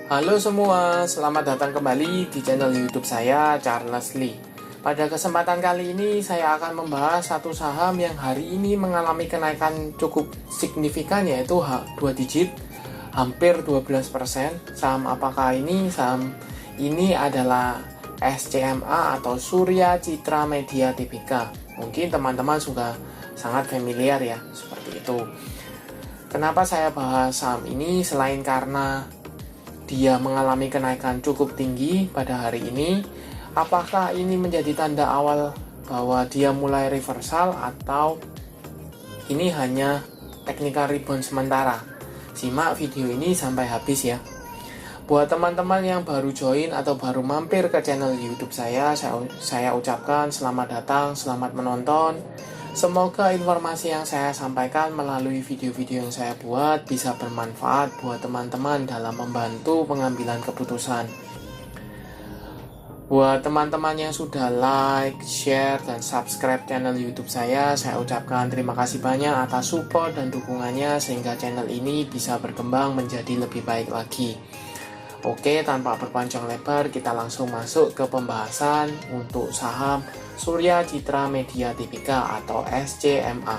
Halo semua, selamat datang kembali di channel YouTube saya, Charles Lee. Pada kesempatan kali ini saya akan membahas satu saham yang hari ini mengalami kenaikan cukup signifikan, yaitu 2 digit, hampir 12%. Saham apakah ini? Saham ini adalah SCMA atau Surya Citra Media Tbk. Mungkin teman-teman sudah sangat familiar ya, seperti itu. Kenapa saya bahas saham ini? Selain karena dia mengalami kenaikan cukup tinggi pada hari ini, apakah ini menjadi tanda awal bahwa dia mulai reversal atau ini hanya technical rebound sementara? Simak video ini sampai habis ya. Buat teman-teman yang baru join atau baru mampir ke channel YouTube saya ucapkan selamat datang, selamat menonton. Semoga informasi yang saya sampaikan melalui video-video yang saya buat bisa bermanfaat buat teman-teman dalam membantu pengambilan keputusan. Buat teman-teman yang sudah like, share, dan subscribe channel YouTube saya ucapkan terima kasih banyak atas support dan dukungannya sehingga channel ini bisa berkembang menjadi lebih baik lagi. Oke, tanpa berpanjang lebar, kita langsung masuk ke pembahasan untuk saham Surya Citra Media Tbk atau SCMA.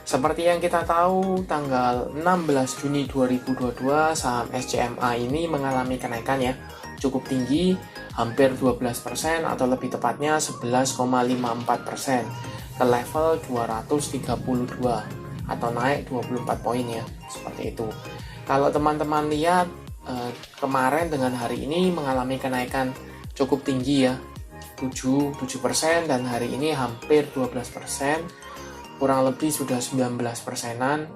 Seperti yang kita tahu, tanggal 16 Juni 2022 saham SCMA ini mengalami kenaikan ya cukup tinggi, hampir 12% atau lebih tepatnya 11,54% ke level 232 atau naik 24 poin ya, seperti itu. Kalau teman-teman lihat kemarin dengan hari ini mengalami kenaikan cukup tinggi ya, 7% dan hari ini hampir 12%, kurang lebih sudah 19%-an,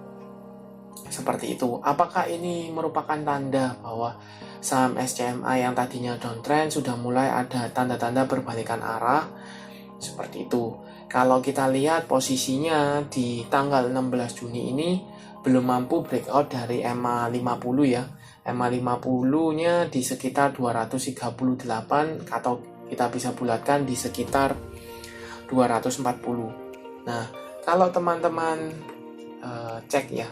seperti itu. Apakah ini merupakan tanda bahwa saham SCMA yang tadinya downtrend sudah mulai ada tanda-tanda perbalikan arah? Seperti itu. Kalau kita lihat posisinya di tanggal 16 Juni ini belum mampu breakout dari EMA 50 ya. EMA 50 nya di sekitar 238 atau kita bisa bulatkan di sekitar 240. Nah, kalau teman-teman cek ya,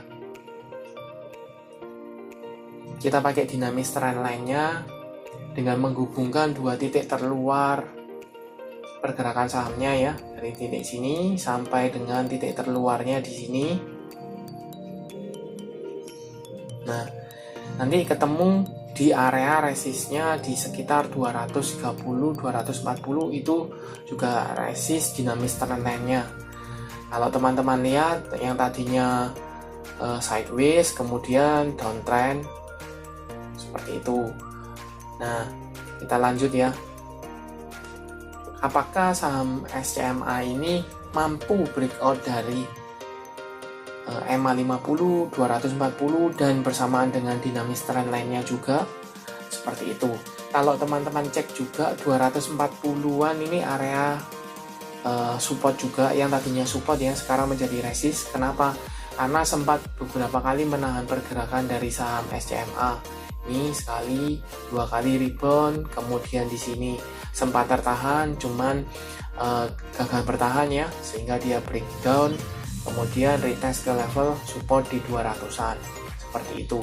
kita pakai dinamis trendline-nya dengan menghubungkan dua titik terluar pergerakan sahamnya ya, dari titik sini sampai dengan titik terluarnya di sini. Nah, nanti ketemu di area resistnya di sekitar 230-240, itu juga resist dinamis trendline-nya. Kalau teman-teman lihat yang tadinya sideways kemudian downtrend seperti itu. Nah, kita lanjut ya. Apakah saham SCMA ini mampu breakout dari EMA 50, 240 dan bersamaan dengan dinamis trend lainnya juga seperti itu. Kalau teman-teman cek juga 240-an ini area support juga, yang tadinya support ya sekarang menjadi resist. Kenapa? Karena sempat beberapa kali menahan pergerakan dari saham SCMA. Ini sekali, dua kali rebound, kemudian di sini sempat tertahan, cuman gagal bertahan ya, sehingga dia breakdown. Kemudian retest ke level support di 200-an seperti itu.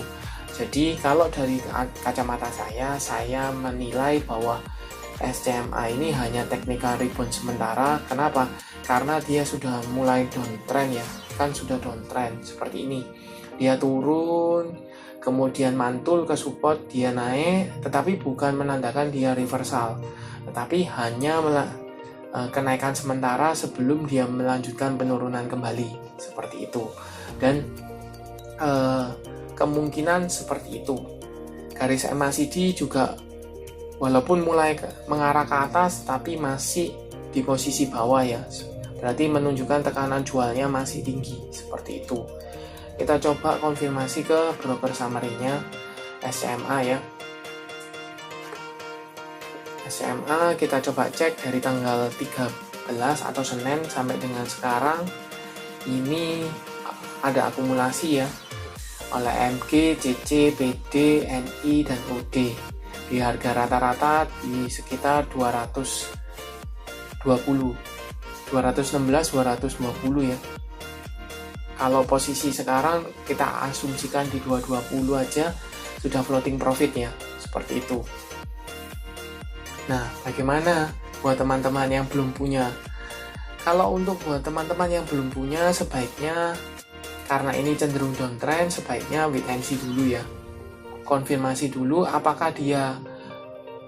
Jadi kalau dari kacamata saya menilai bahwa SCMA ini hanya technical rebound sementara. Kenapa? Karena dia sudah mulai downtrend ya, kan sudah downtrend seperti ini. Dia turun, kemudian mantul ke support, dia naik, tetapi bukan menandakan dia reversal, tetapi hanya kenaikan sementara sebelum dia melanjutkan penurunan kembali seperti itu. Dan kemungkinan seperti itu. Garis MACD juga walaupun mulai mengarah ke atas tapi masih di posisi bawah ya, berarti menunjukkan tekanan jualnya masih tinggi seperti itu. Kita coba konfirmasi ke broker summary-nya SCMA ya. SCMA kita coba cek dari tanggal 13 atau Senin sampai dengan sekarang ini ada akumulasi ya oleh MG, CC, BD, NI, dan OD di harga rata-rata di sekitar 216, 220 ya. Kalau posisi sekarang kita asumsikan di 220 aja sudah floating profit ya, seperti itu. Nah, bagaimana buat teman-teman yang belum punya? Kalau untuk buat teman-teman yang belum punya, sebaiknya karena ini cenderung downtrend, sebaiknya wait and see dulu ya. Konfirmasi dulu apakah dia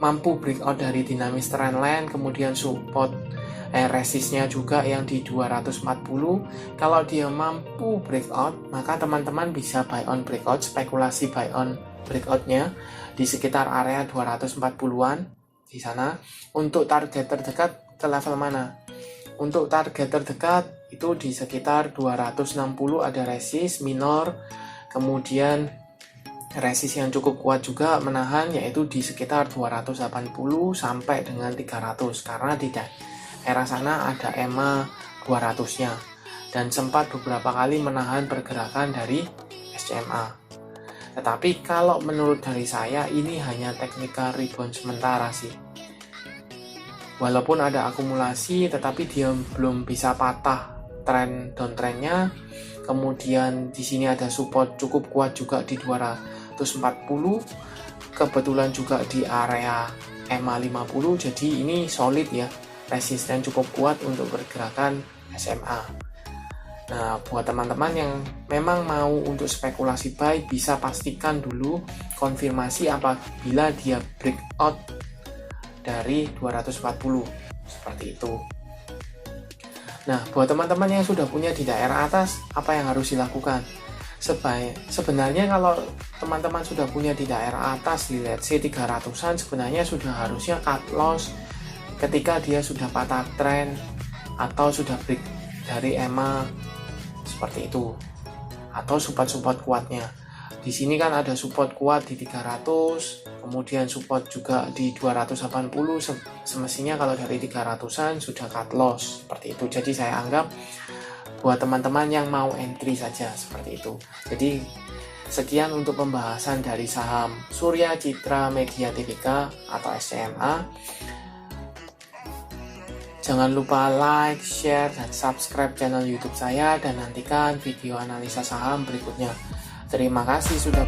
mampu breakout dari dinamis trendline, kemudian support resistnya juga yang di 240. Kalau dia mampu breakout, maka teman-teman bisa buy on breakout, spekulasi buy on breakoutnya di sekitar area 240-an di sana. Untuk target terdekat ke level mana? Untuk target terdekat itu di sekitar 260 ada resist minor, kemudian resist yang cukup kuat juga menahan yaitu di sekitar 280 sampai dengan 300, karena tidak era sana ada EMA 200-nya dan sempat beberapa kali menahan pergerakan dari SMA. Tetapi kalau menurut dari saya ini hanya technical rebound sementara sih. Walaupun ada akumulasi tetapi dia belum bisa patah downtrendnya. Kemudian di sini ada support cukup kuat juga di 240. Kebetulan juga di area EMA 50, jadi ini solid ya. Resisten cukup kuat untuk pergerakan SMA. Nah, buat teman-teman yang memang mau untuk spekulasi buy, bisa pastikan dulu konfirmasi apabila dia breakout dari 240 seperti itu. Nah, buat teman-teman yang sudah punya di daerah atas, apa yang harus dilakukan? Sebenarnya kalau teman-teman sudah punya di daerah atas di let's say 300-an, sebenarnya sudah harusnya cut loss ketika dia sudah patah tren atau sudah break dari EMA seperti itu, atau support kuatnya. Di sini kan ada support kuat di 300, kemudian support juga di 280. Semestinya kalau dari 300-an sudah cut loss seperti itu. Jadi saya anggap buat teman-teman yang mau entry saja seperti itu. Jadi sekian untuk pembahasan dari saham Surya Citra Media Tbk atau SCMA. Jangan lupa like, share, dan subscribe channel YouTube saya, dan nantikan video analisa saham berikutnya. Terima kasih sudah